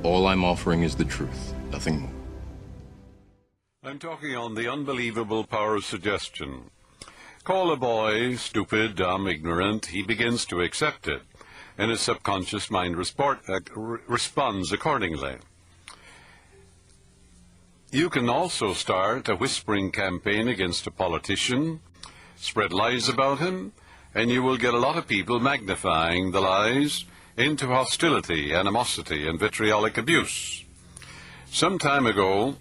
All I'm offering is the truth, nothing more. I'm talking on the unbelievable power of suggestion. Call a boy stupid, dumb, ignorant, he begins to accept it, and his subconscious mind responds accordingly. You can also start a whispering campaign against a politician, spread lies about him, and you will get a lot of people magnifying the lies into hostility, animosity, and vitriolic abuse. Some time ago,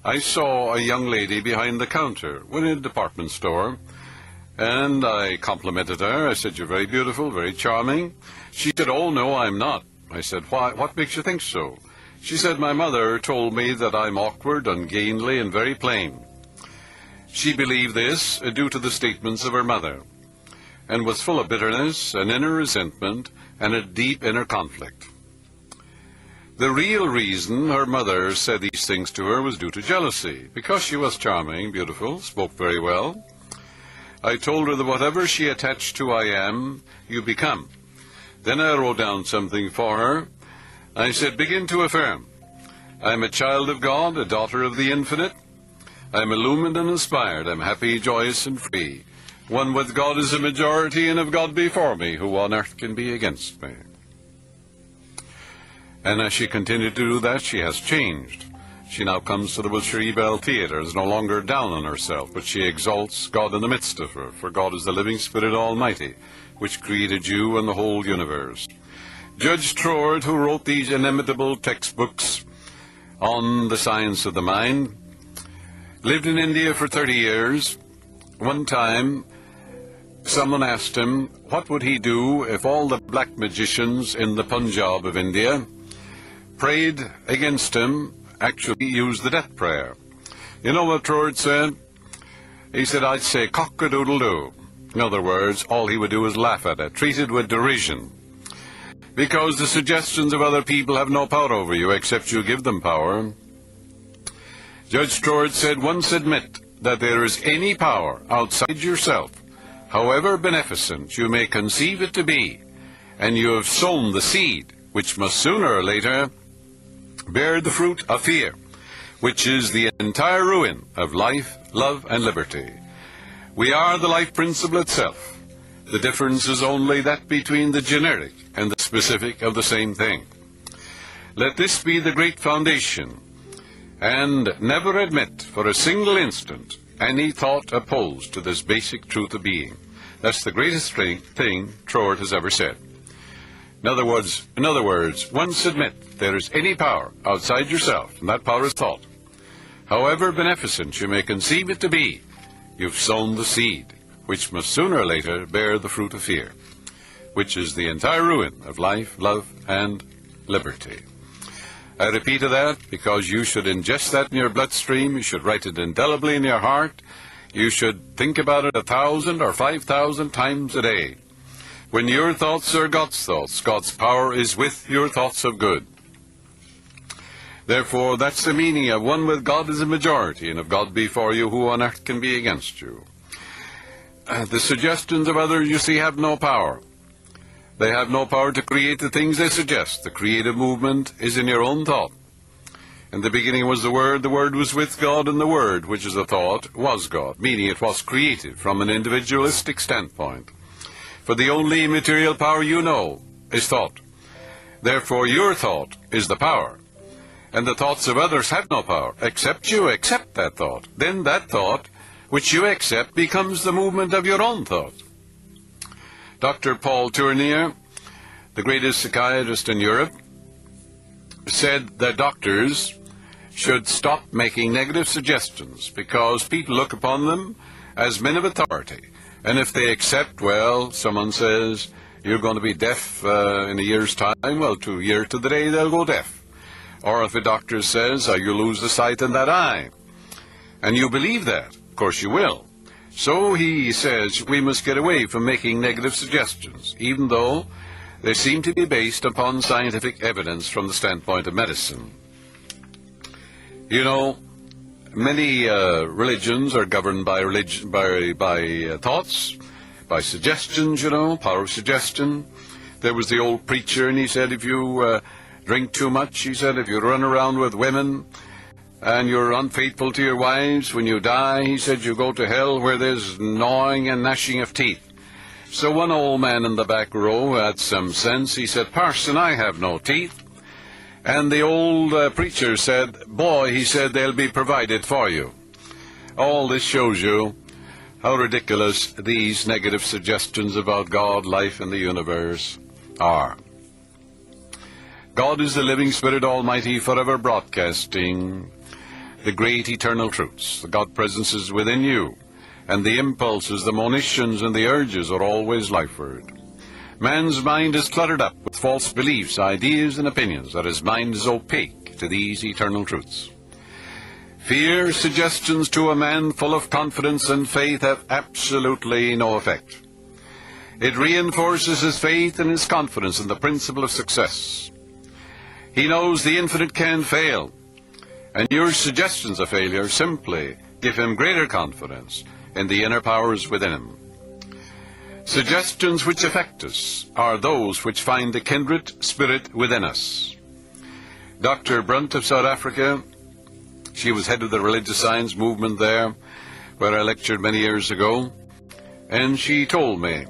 I saw a young lady behind the counter in a department store, and I complimented her. I said, "You're very beautiful, very charming." She said, "Oh, no, I'm not." I said, "Why? What makes you think so?" She said, "My mother told me that I'm awkward, ungainly, and very plain." She believed this due to the statements of her mother, and was full of bitterness, an inner resentment, and a deep inner conflict. The real reason her mother said these things to her was due to jealousy, because she was charming, beautiful, spoke very well. I told her that whatever she attached to I am, you become. Then I wrote down something for her. I said, "Begin to affirm. I'm a child of God, a daughter of the infinite. I'm illumined and inspired. I'm happy, joyous, and free. One with God is a majority, and of God before me, who on earth can be against me?" And as she continued to do that, she has changed. She now comes to the Wilshire Bell Theatre, is no longer down on herself, but she exalts God in the midst of her, for God is the living Spirit Almighty, which created you and the whole universe. Judge Trove, who wrote these inimitable textbooks on the science of the mind, lived in India for 30 years. One time, someone asked him, what would he do if all the black magicians in the Punjab of India prayed against him, actually used the death prayer? You know what Trove said? He said, "I'd say cock-a-doodle-doo." In other words, all he would do is laugh at it, treat it with derision. Because the suggestions of other people have no power over you except you give them power. Judge Trove said, "Once admit that there is any power outside yourself, however beneficent you may conceive it to be, and you have sown the seed, which must sooner or later bear the fruit of fear, which is the entire ruin of life, love, and liberty. We are the life principle itself. The difference is only that between the generic and the specific of the same thing. Let this be the great foundation, and never admit for a single instant any thought opposed to this basic truth of being." That's the greatest thing Trove has ever said. In other words, once admit there is any power outside yourself, and that power is thought. However beneficent you may conceive it to be, you've sown the seed, which must sooner or later bear the fruit of fear, which is the entire ruin of life, love, and liberty. I repeated that because you should ingest that in your bloodstream, you should write it indelibly in your heart, you should think about it 1,000 or 5,000 times a day. When your thoughts are God's thoughts, God's power is with your thoughts of good. Therefore, that's the meaning of one with God is a majority, and of God before you, who on earth can be against you? The suggestions of others, you see, have no power. They have no power to create the things they suggest. The creative movement is in your own thought. In the beginning was the Word was with God, and the Word, which is a thought, was God, meaning it was created from an individualistic standpoint. For the only material power you know is thought. Therefore, your thought is the power. And the thoughts of others have no power, except you accept that thought. Then that thought, which you accept, becomes the movement of your own thought. Dr. Paul Tournier, the greatest psychiatrist in Europe, said that doctors should stop making negative suggestions because people look upon them as men of authority. And if they accept, well, someone says, you're going to be deaf in a year's time, well, 2 years to the day they'll go deaf. Or if a doctor says, you lose the sight in that eye, and you believe that, of course you will. So he says we must get away from making negative suggestions, even though they seem to be based upon scientific evidence from the standpoint of medicine. You know, many religions are governed by thoughts, by suggestions, you know, power of suggestion. There was the old preacher, and he said if you drink too much, he said, if you run around with women, and you're unfaithful to your wives, when you die, he said, you go to hell where there's gnawing and gnashing of teeth. So one old man in the back row had some sense. He said, Parson, I have no teeth. And the old preacher said, boy, he said, they'll be provided for you. All this shows you how ridiculous these negative suggestions about God, life, and the universe are. God is the living Spirit Almighty, forever broadcasting the great eternal truths. The God presence is within you, and the impulses, the monitions, and the urges are always lifeward. Man's mind is cluttered up with false beliefs, ideas, and opinions, that his mind is opaque to these eternal truths. Fear suggestions to a man full of confidence and faith have absolutely no effect. It reinforces his faith and his confidence in the principle of success. He knows the infinite can fail, and your suggestions of failure simply give him greater confidence in the inner powers within him. Suggestions which affect us are those which find the kindred spirit within us. Dr. Brunt of South Africa, she was head of the religious science movement there, where I lectured many years ago, and she told me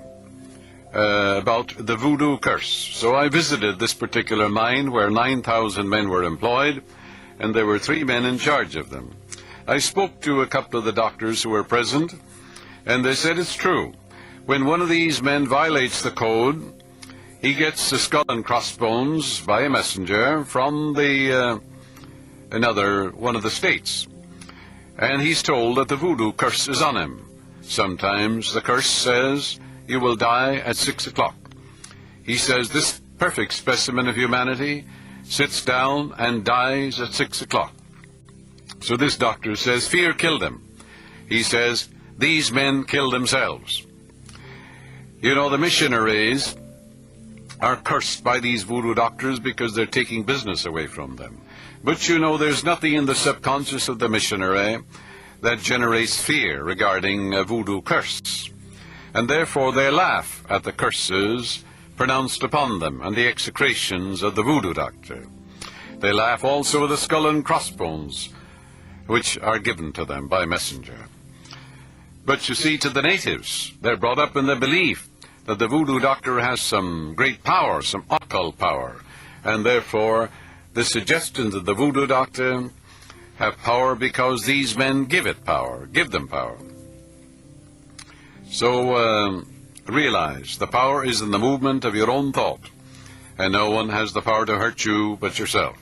about the voodoo curse. So I visited this particular mine where 9,000 men were employed, and there were 3 men in charge of them. I spoke to a couple of the doctors who were present, and they said it's true. When one of these men violates the code, he gets the skull and crossbones by a messenger from another one of the states, and he's told that the voodoo curse is on him. Sometimes the curse says, you will die at 6 o'clock. He says this perfect specimen of humanity sits down and dies at 6 o'clock. So this doctor says, fear killed him. He says, these men killed themselves. You know, the missionaries are cursed by these voodoo doctors because they're taking business away from them. But you know, there's nothing in the subconscious of the missionary that generates fear regarding a voodoo curse. And therefore they laugh at the curses pronounced upon them and the execrations of the voodoo doctor. They laugh also at the skull and crossbones which are given to them by messenger. But you see, to the natives, they're brought up in the belief that the voodoo doctor has some great power, some occult power, and therefore the suggestions of the voodoo doctor have power because these men give it power, give them power. So realize the power is in the movement of your own thought, and no one has the power to hurt you but yourself.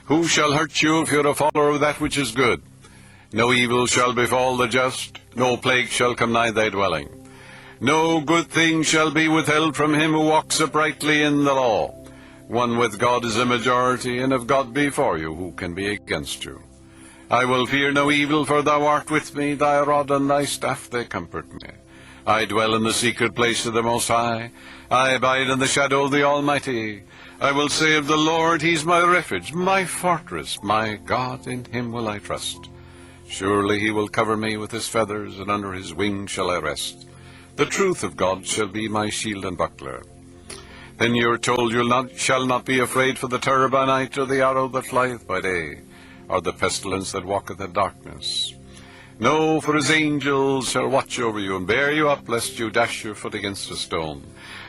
Who shall hurt you if you're a follower of that which is good? No evil shall befall the just, no plague shall come nigh thy dwelling. No good thing shall be withheld from him who walks uprightly in the law. One with God is a majority, and if God be for you, who can be against you? I will fear no evil, for thou art with me, thy rod and thy staff, they comfort me. I dwell in the secret place of the Most High. I abide in the shadow of the Almighty. I will say of the Lord, he is my refuge, my fortress, my God, in him will I trust. Surely he will cover me with his feathers, and under his wings shall I rest. The truth of God shall be my shield and buckler. Then you are told, you shall not be afraid for the terror by night, or the arrow that flieth by day, or the pestilence that walketh in darkness. No, for his angels shall watch over you, and bear you up, lest you dash your foot against a stone.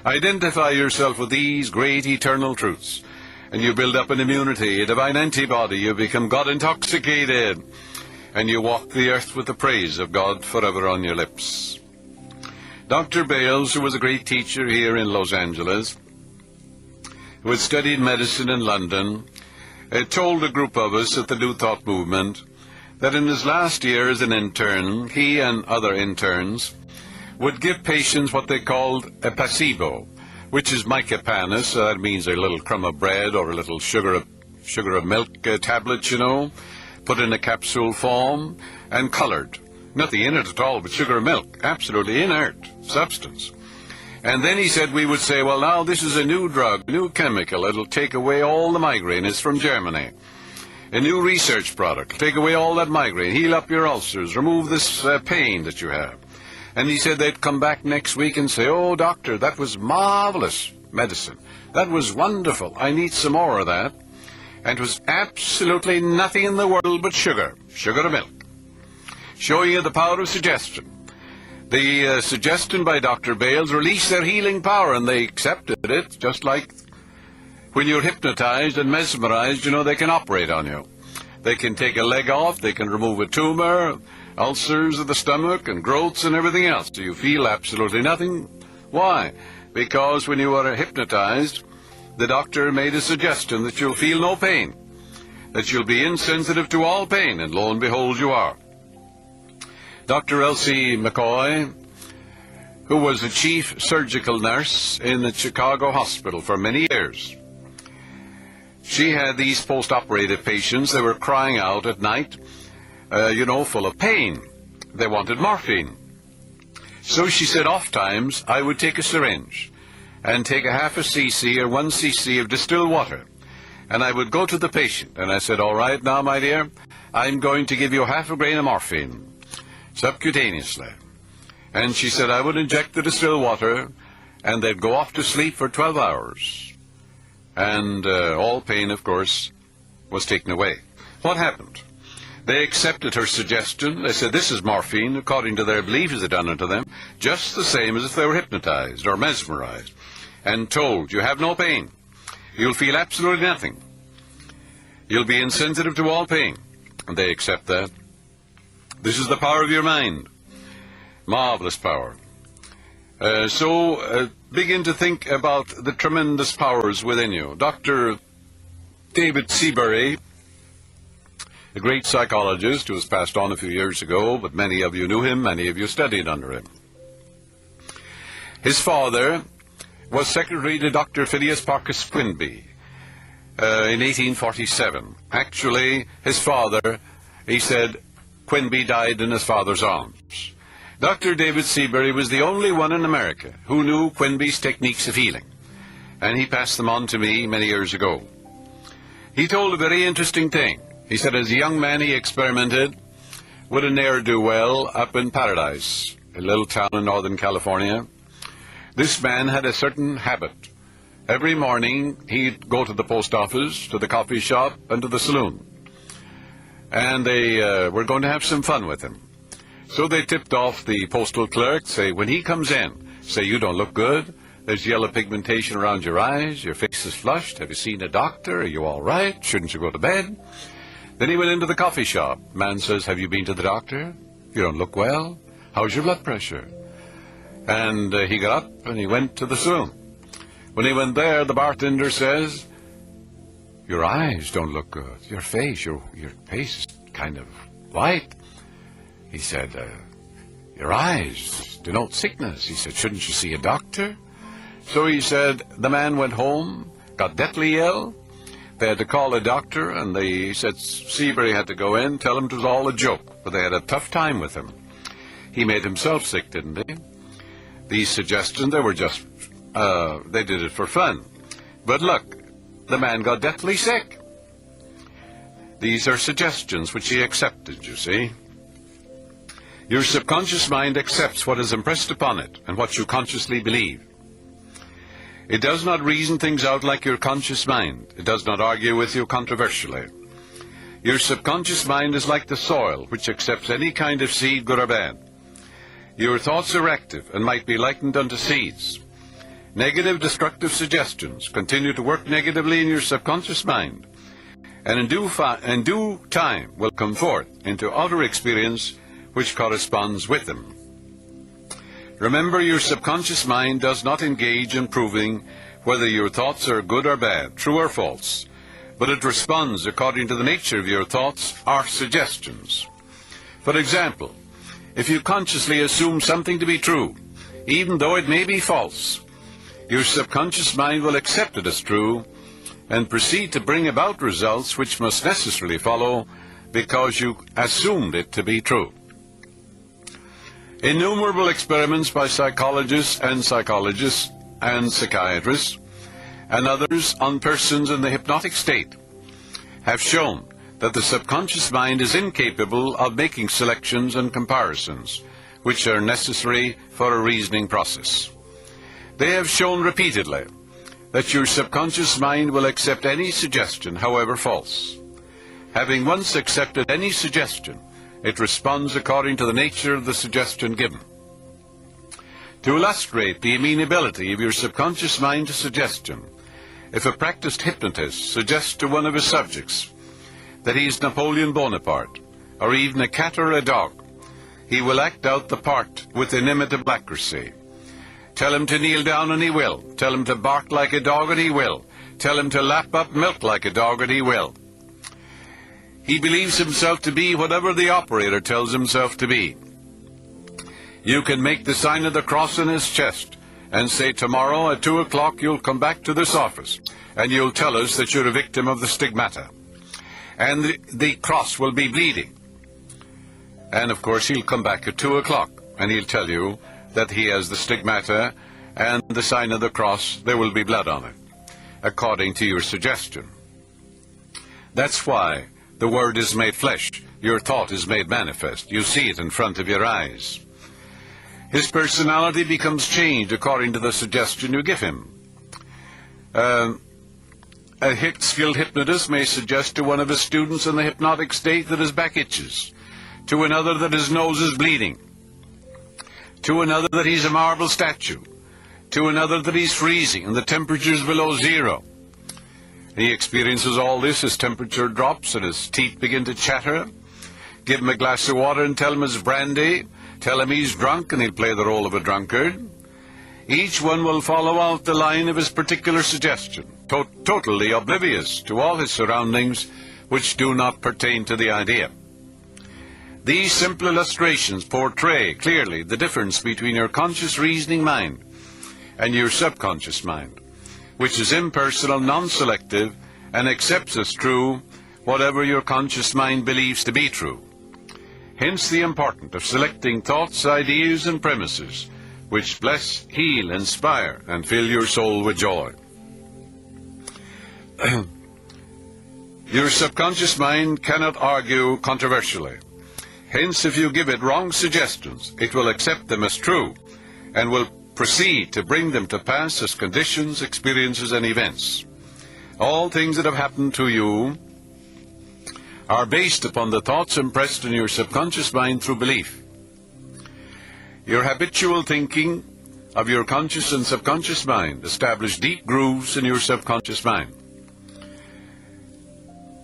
Identify yourself with these great eternal truths, and you build up an immunity, a divine antibody. You become God-intoxicated, and you walk the earth with the praise of God forever on your lips. Dr. Bales, who was a great teacher here in Los Angeles, who had studied medicine in London, told a group of us at the New Thought movement that in his last year as an intern, he and other interns would give patients what they called a placebo, which is mycopanus. That means a little crumb of bread or a little sugar of milk tablet, you know, put in a capsule form and colored. Nothing in it at all but sugar and milk, absolutely inert substance. And then he said we would say, well, now this is a new drug, new chemical. It'll take away all the migraine. It's from Germany. A new research product. Take away all that migraine, heal up your ulcers, remove this pain that you have. And he said they'd come back next week and say, oh, doctor, that was marvelous. medicine. That was wonderful. I need some more of that. And it was absolutely nothing in the world but sugar and milk, showing you the power of suggestion. The suggestion by Dr. Bales released their healing power, and they accepted it, just like when you're hypnotized and mesmerized, you know, they can operate on you. They can take a leg off, they can remove a tumor, ulcers of the stomach, and growths and everything else. So you feel absolutely nothing. Why? Because when you are hypnotized, the doctor made a suggestion that you'll feel no pain, that you'll be insensitive to all pain, and lo and behold, you are. Dr. Elsie McCoy, who was the chief surgical nurse in the Chicago hospital for many years, she had these post-operative patients. They were crying out at night, full of pain. They wanted morphine. So she said oftentimes I would take a syringe and take a half a cc or 1 cc of distilled water, and I would go to the patient, and I said, all right, now, my dear, I'm going to give you half a grain of morphine, subcutaneously. And she said I would inject the distilled water, and they'd go off to sleep for 12 hours. And all pain, of course, was taken away. What happened? They accepted her suggestion. They said this is morphine, according to their belief as it done unto them, just the same as if they were hypnotized or mesmerized, and told, you have no pain. You'll feel absolutely nothing. You'll be insensitive to all pain. And they accept that. This is the power of your mind. Marvelous power. So begin to think about the tremendous powers within you. Dr. David Seabury, a great psychologist who was passed on a few years ago, but many of you knew him, many of you studied under him. His father was secretary to Dr. Phineas Parkes Quinby in 1847. Actually, his father, he said, Quinby died in his father's arms. Dr. David Seabury was the only one in America who knew Quinby's techniques of healing, and he passed them on to me many years ago. He told a very interesting thing. He said as a young man he experimented with a ne'er-do-well up in Paradise, a little town in Northern California. This man had a certain habit. Every morning he'd go to the post office, to the coffee shop, and to the saloon. And they were going to have some fun with him. So they tipped off the postal clerk, say, when he comes in, say, you don't look good. There's yellow pigmentation around your eyes. Your face is flushed. Have you seen a doctor? Are you all right? Shouldn't you go to bed? Then he went into the coffee shop. Man says, have you been to the doctor? You don't look well. How's your blood pressure? And he got up and he went to the saloon. When he went there, the bartender says, your eyes don't look good. Your face is kind of white. He said, your eyes denote sickness. He said, shouldn't you see a doctor? So he said, the man went home, got deathly ill. They had to call a doctor, and he said Seabury had to go in, tell him it was all a joke, but they had a tough time with him. He made himself sick, didn't he? These suggestions, they were just, they did it for fun. But look, the man got deathly sick. These are suggestions which he accepted, you see. Your subconscious mind accepts what is impressed upon it and what you consciously believe. It does not reason things out like your conscious mind. It does not argue with you controversially. Your subconscious mind is like the soil, which accepts any kind of seed, good or bad. Your thoughts are active and might be likened unto seeds. Negative, destructive suggestions continue to work negatively in your subconscious mind, and in due time will come forth into outer experience which corresponds with them. Remember, your subconscious mind does not engage in proving whether your thoughts are good or bad, true or false, but it responds according to the nature of your thoughts or suggestions. For example, if you consciously assume something to be true, even though it may be false, your subconscious mind will accept it as true and proceed to bring about results which must necessarily follow because you assumed it to be true. Innumerable experiments by psychologists and psychiatrists and others on persons in the hypnotic state have shown that the subconscious mind is incapable of making selections and comparisons which are necessary for a reasoning process. They have shown repeatedly that your subconscious mind will accept any suggestion, however false. Having once accepted any suggestion, it responds according to the nature of the suggestion given. To illustrate the amenability of your subconscious mind to suggestion, if a practiced hypnotist suggests to one of his subjects that he is Napoleon Bonaparte, or even a cat or a dog, he will act out the part with inimitable accuracy. Tell him to kneel down and he will. Tell him to bark like a dog and he will. Tell him to lap up milk like a dog and he will. He believes himself to be whatever the operator tells himself to be. You can make the sign of the cross in his chest and say, tomorrow at 2 o'clock you'll come back to this office and you'll tell us that you're a victim of the stigmata. And the cross will be bleeding. And of course he'll come back at 2 o'clock and he'll tell you that he has the stigmata and the sign of the cross, there will be blood on it, according to your suggestion. That's why the word is made flesh, your thought is made manifest. You see it in front of your eyes. His personality becomes changed according to the suggestion you give him. A skilled hypnotist may suggest to one of his students in the hypnotic state that his back itches, to another that his nose is bleeding, to another that he's a marble statue, to another that he's freezing and the temperature is below zero. He experiences all this, his temperature drops and his teeth begin to chatter. Give him a glass of water and tell him it's brandy. Tell him he's drunk and he'll play the role of a drunkard. Each one will follow out the line of his particular suggestion, totally oblivious to all his surroundings which do not pertain to the idea. These simple illustrations portray clearly the difference between your conscious reasoning mind and your subconscious mind, which is impersonal, non-selective, and accepts as true whatever your conscious mind believes to be true. Hence the importance of selecting thoughts, ideas, and premises which bless, heal, inspire, and fill your soul with joy. Your subconscious mind cannot argue controversially. Hence, if you give it wrong suggestions, it will accept them as true and will proceed to bring them to pass as conditions, experiences, and events. All things that have happened to you are based upon the thoughts impressed in your subconscious mind through belief. Your habitual thinking of your conscious and subconscious mind establish deep grooves in your subconscious mind.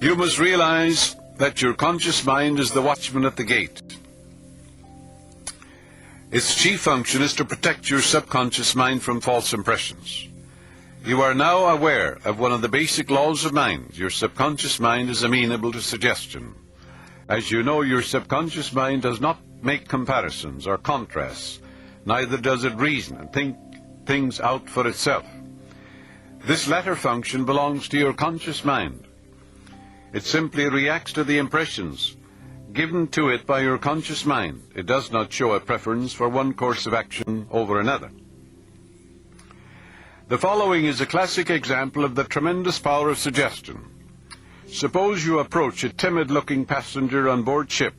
You must realize that your conscious mind is the watchman at the gate. Its chief function is to protect your subconscious mind from false impressions. You are now aware of one of the basic laws of mind. Your subconscious mind is amenable to suggestion. As you know, your subconscious mind does not make comparisons or contrasts, neither does it reason and think things out for itself. This latter function belongs to your conscious mind. It simply reacts to the impressions given to it by your conscious mind. It does not show a preference for one course of action over another. The following is a classic example of the tremendous power of suggestion. Suppose you approach a timid-looking passenger on board ship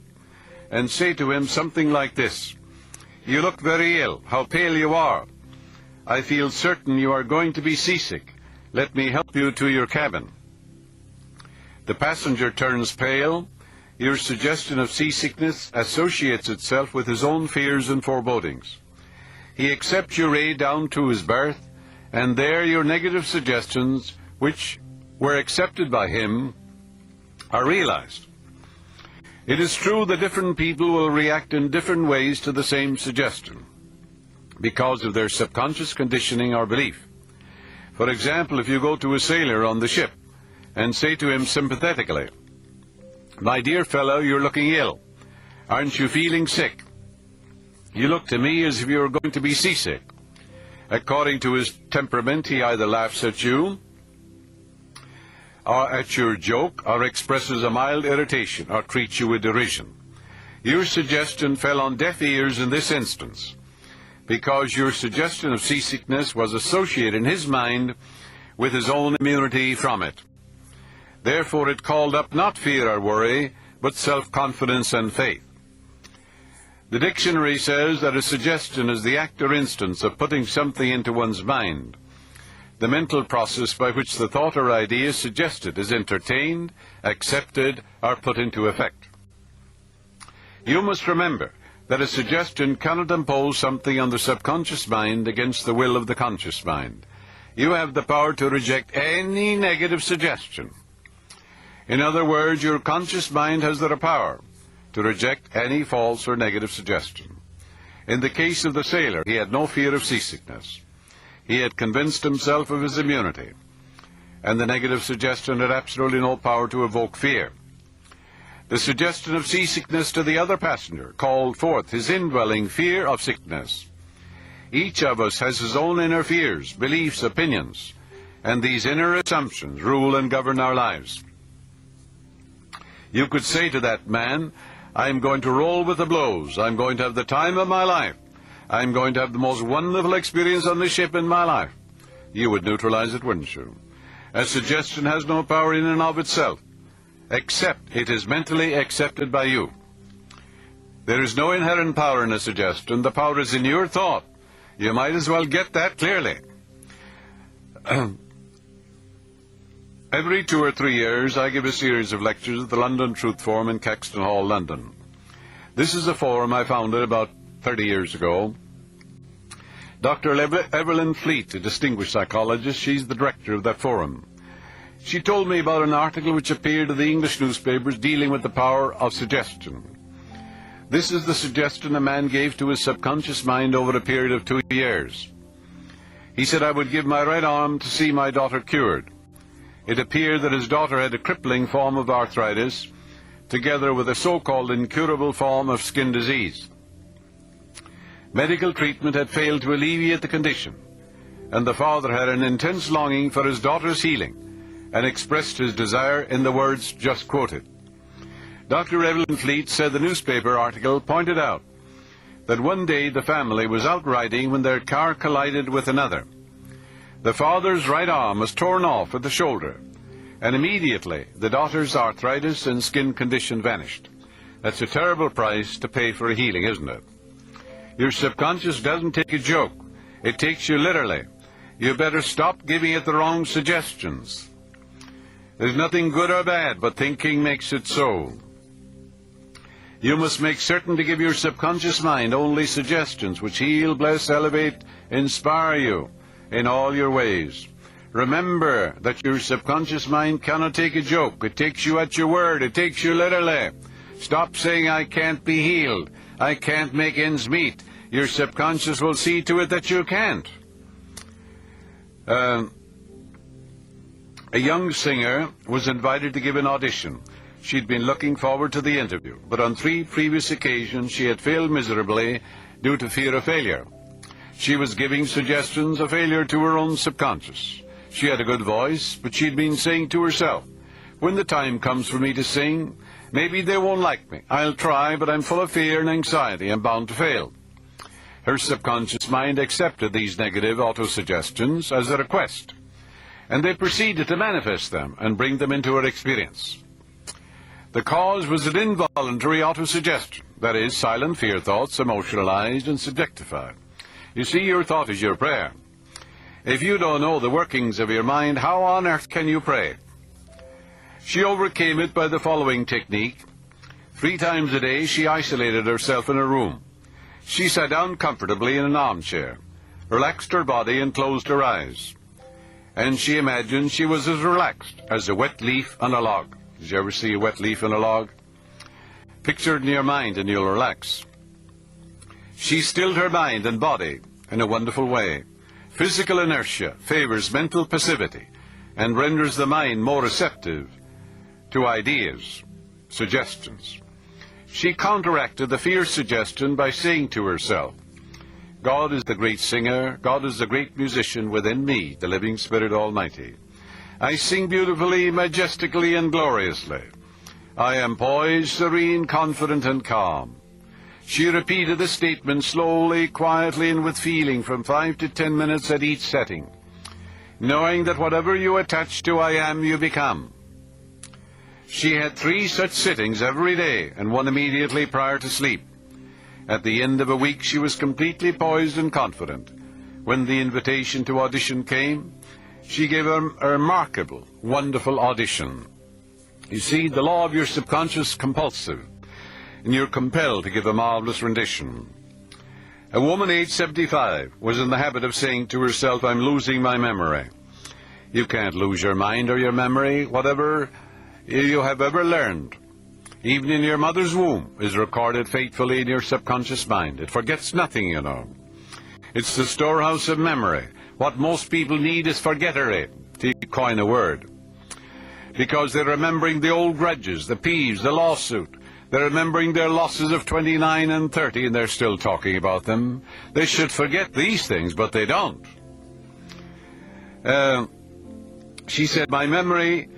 and say to him something like this: "You look very ill. How pale you are. I feel certain you are going to be seasick. Let me help you to your cabin." The passenger turns pale. Your suggestion of seasickness associates itself with his own fears and forebodings. He accepts your aid down to his berth, and there your negative suggestions, which were accepted by him, are realized. It is true that different people will react in different ways to the same suggestion because of their subconscious conditioning or belief. For example, if you go to a sailor on the ship and say to him sympathetically, "My dear fellow, you're looking ill. Aren't you feeling sick? You look to me as if you were going to be seasick." According to his temperament, he either laughs at you or at your joke, or expresses a mild irritation, or treats you with derision. Your suggestion fell on deaf ears in this instance, because your suggestion of seasickness was associated in his mind with his own immunity from it. Therefore it called up not fear or worry, but self-confidence and faith. The dictionary says that a suggestion is the act or instance of putting something into one's mind, the mental process by which the thought or idea suggested is entertained, accepted, or put into effect. You must remember that a suggestion cannot impose something on the subconscious mind against the will of the conscious mind. You have the power to reject any negative suggestion. In other words, your conscious mind has the power to reject any false or negative suggestion. In the case of the sailor, he had no fear of seasickness. He had convinced himself of his immunity, and the negative suggestion had absolutely no power to evoke fear. The suggestion of seasickness to the other passenger called forth his indwelling fear of sickness. Each of us has his own inner fears, beliefs, opinions, and these inner assumptions rule and govern our lives. You could say to that man, I'm going to roll with the blows. I'm going to have the time of my life. I'm going to have the most wonderful experience on the ship in my life. You would neutralize it, wouldn't you? A suggestion has no power in and of itself, except it is mentally accepted by you. There is no inherent power in a suggestion. The power is in your thought. You might as well get that clearly. Every 2 or 3 years, I give a series of lectures at the London Truth Forum in Caxton Hall, London. This is a forum I founded about 30 years ago. Dr. Evelyn Fleet, a distinguished psychologist, she's the director of that forum. She told me about an article which appeared in the English newspapers dealing with the power of suggestion. This is the suggestion a man gave to his subconscious mind over a period of 2 years. He said, I would give my right arm to see my daughter cured. It appeared that his daughter had a crippling form of arthritis, together with a so-called incurable form of skin disease. Medical treatment had failed to alleviate the condition, and the father had an intense longing for his daughter's healing, and expressed his desire in the words just quoted. Dr. Evelyn Fleet said the newspaper article pointed out that one day the family was out riding when their car collided with another. The father's right arm was torn off at the shoulder, and immediately the daughter's arthritis and skin condition vanished. That's a terrible price to pay for a healing, isn't it? Your subconscious doesn't take a joke. It takes you literally. You better stop giving it the wrong suggestions. There's nothing good or bad, but thinking makes it so. You must make certain to give your subconscious mind only suggestions which heal, bless, elevate, inspire you in all your ways. Remember that your subconscious mind cannot take a joke. It takes you at your word. It takes you literally. Stop saying, I can't be healed. I can't make ends meet. Your subconscious will see to it that you can't. A young singer was invited to give an audition. She'd been looking forward to the interview, but on 3 previous occasions she had failed miserably due to fear of failure. She was giving suggestions of failure to her own subconscious. She had a good voice, but she'd been saying to herself, when the time comes for me to sing, maybe they won't like me. I'll try, but I'm full of fear and anxiety. I'm bound to fail. Her subconscious mind accepted these negative autosuggestions as a request, and they proceeded to manifest them and bring them into her experience. The cause was an involuntary autosuggestion, that is, silent fear thoughts, emotionalized and subjectified. You see, your thought is your prayer. If you don't know the workings of your mind, how on earth can you pray? She overcame it by the following technique. 3 times a day she isolated herself in a room. She sat down comfortably in an armchair, relaxed her body and closed her eyes. And she imagined she was as relaxed as a wet leaf on a log. Did you ever see a wet leaf on a log? Picture it in your mind and you'll relax. She stilled her mind and body in a wonderful way. Physical inertia favors mental passivity and renders the mind more receptive to ideas, suggestions. She counteracted the fear suggestion by saying to herself, God is the great singer, God is the great musician within me, the living Spirit Almighty. I sing beautifully, majestically, and gloriously. I am poised, serene, confident, and calm. She repeated the statement slowly, quietly, and with feeling from 5 to 10 minutes at each setting, knowing that whatever you attach to I am, you become. She had 3 such sittings every day, and one immediately prior to sleep. At the end of a week, she was completely poised and confident. When the invitation to audition came, She gave a remarkable, wonderful audition. You see, the law of your subconscious is compulsive, and you're compelled to give a marvelous rendition. A woman aged 75 was in the habit of saying to herself, I'm losing my memory. You can't lose your mind or your memory. Whatever you have ever learned, even in your mother's womb, is recorded faithfully in your subconscious mind. It forgets nothing, you know. It's the storehouse of memory. What most people need is forgettery, to coin a word. Because they're remembering the old grudges, the peeves, the lawsuit. They're remembering their losses of 29 and 30, and they're still talking about them. They should forget these things, but they don't. She said, my memory,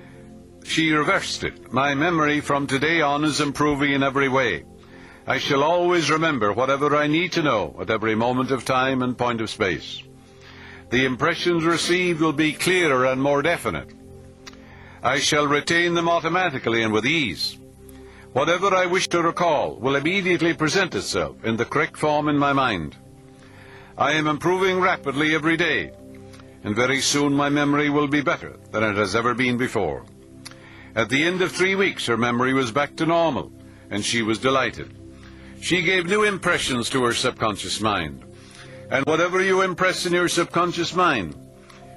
she reversed it. My memory from today on is improving in every way. I shall always remember whatever I need to know at every moment of time and point of space. The impressions received will be clearer and more definite. I shall retain them automatically and with ease. Whatever I wish to recall will immediately present itself in the correct form in my mind. I am improving rapidly every day, and very soon my memory will be better than it has ever been before. At the end of 3 weeks, her memory was back to normal, and she was delighted. She gave new impressions to her subconscious mind, and whatever you impress in your subconscious mind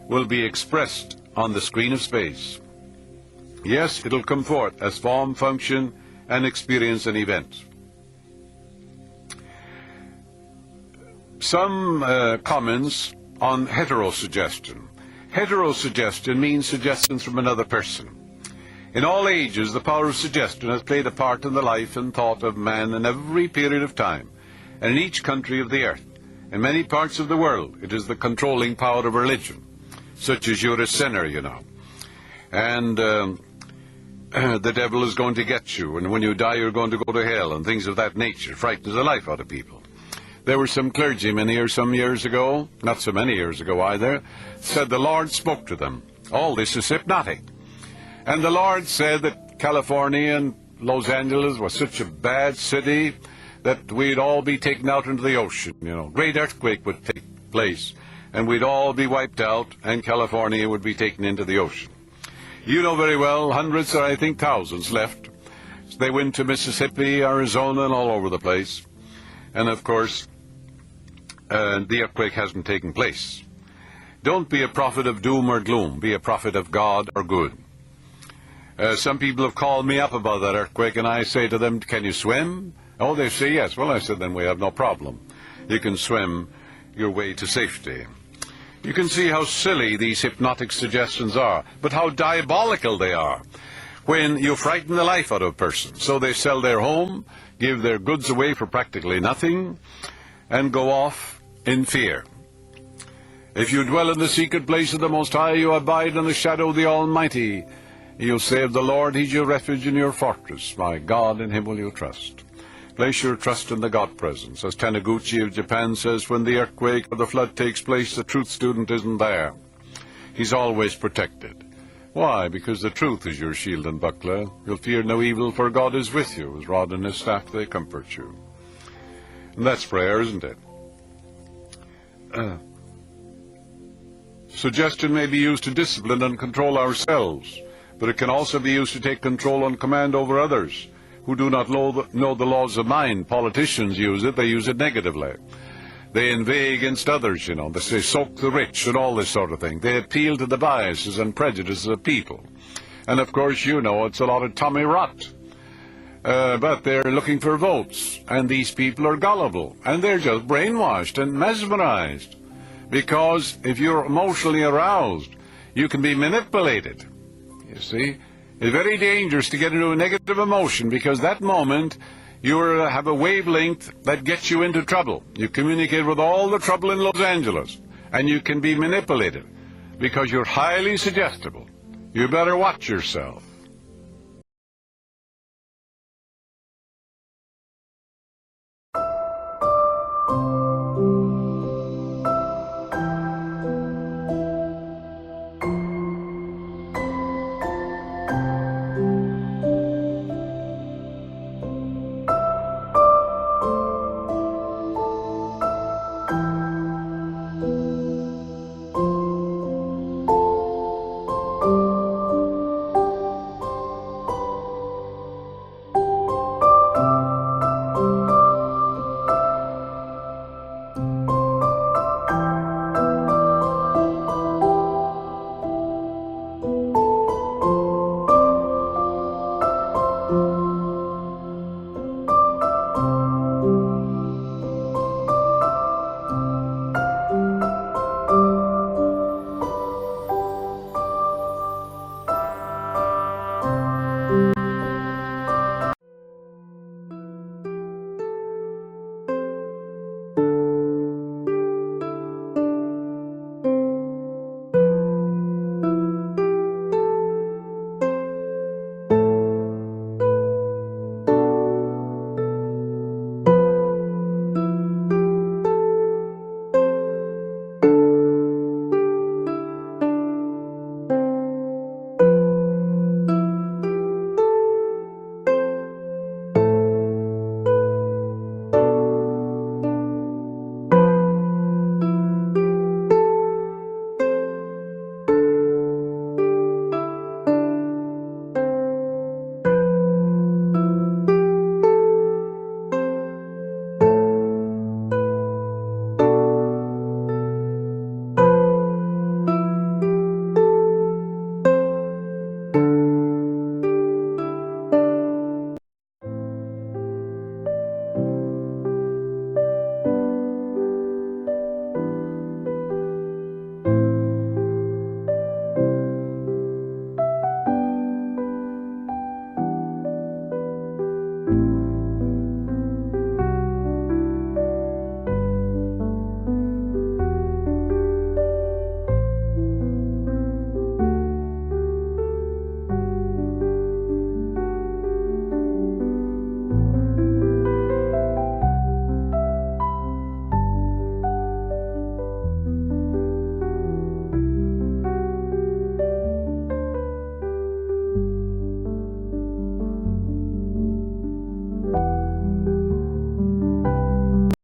will be expressed on the screen of space. Yes, it'll come forth as form, function, and experience an event. Some comments on heterosuggestion. Heterosuggestion means suggestions from another person. In all ages, the power of suggestion has played a part in the life and thought of man in every period of time, and in each country of the earth. In many parts of the world, it is the controlling power of religion, such as you're a sinner, you know. And the devil is going to get you, and when you die you're going to go to hell, and things of that nature. Frightens the life out of people. There were some clergymen here some years ago, not so many years ago either, said the Lord spoke to them. All this is hypnotic. And the Lord said that California and Los Angeles was such a bad city that we'd all be taken out into the ocean, you know. Great earthquake would take place, and we'd all be wiped out, and California would be taken into the ocean. You know very well, hundreds or I think thousands left. They went to Mississippi, Arizona, and all over the place. And of course, the earthquake hasn't taken place. Don't be a prophet of doom or gloom. Be a prophet of God or good. Some people have called me up about that earthquake, and I say to them, can you swim? Oh, they say yes. Well, I said, then we have no problem. You can swim your way to safety. You can see how silly these hypnotic suggestions are, but how diabolical they are when you frighten the life out of a person. So they sell their home, give their goods away for practically nothing, and go off in fear. If you dwell in the secret place of the Most High, you abide in the shadow of the Almighty. You'll say of the Lord, He's your refuge and your fortress. My God, in Him will you trust. Place your trust in the God presence. As Taniguchi of Japan says, when the earthquake or the flood takes place, the truth student isn't there. He's always protected. Why? Because the truth is your shield and buckler. You'll fear no evil, for God is with you. His rod and His staff, they comfort you. And that's prayer, isn't it? Suggestion may be used to discipline and control ourselves, but it can also be used to take control and command over others who do not know the laws of mind. Politicians use it. They use it negatively. They inveigh against others, you know. They say, soak the rich and all this sort of thing. They appeal to the biases and prejudices of people. And, of course, you know, it's a lot of Tommy rot. But they're looking for votes. And these people are gullible. And they're just brainwashed and mesmerized. Because if you're emotionally aroused, you can be manipulated. You see? It's very dangerous to get into a negative emotion, because that moment you have a wavelength that gets you into trouble. You communicate with all the trouble in Los Angeles, and you can be manipulated because you're highly suggestible. You better watch yourself.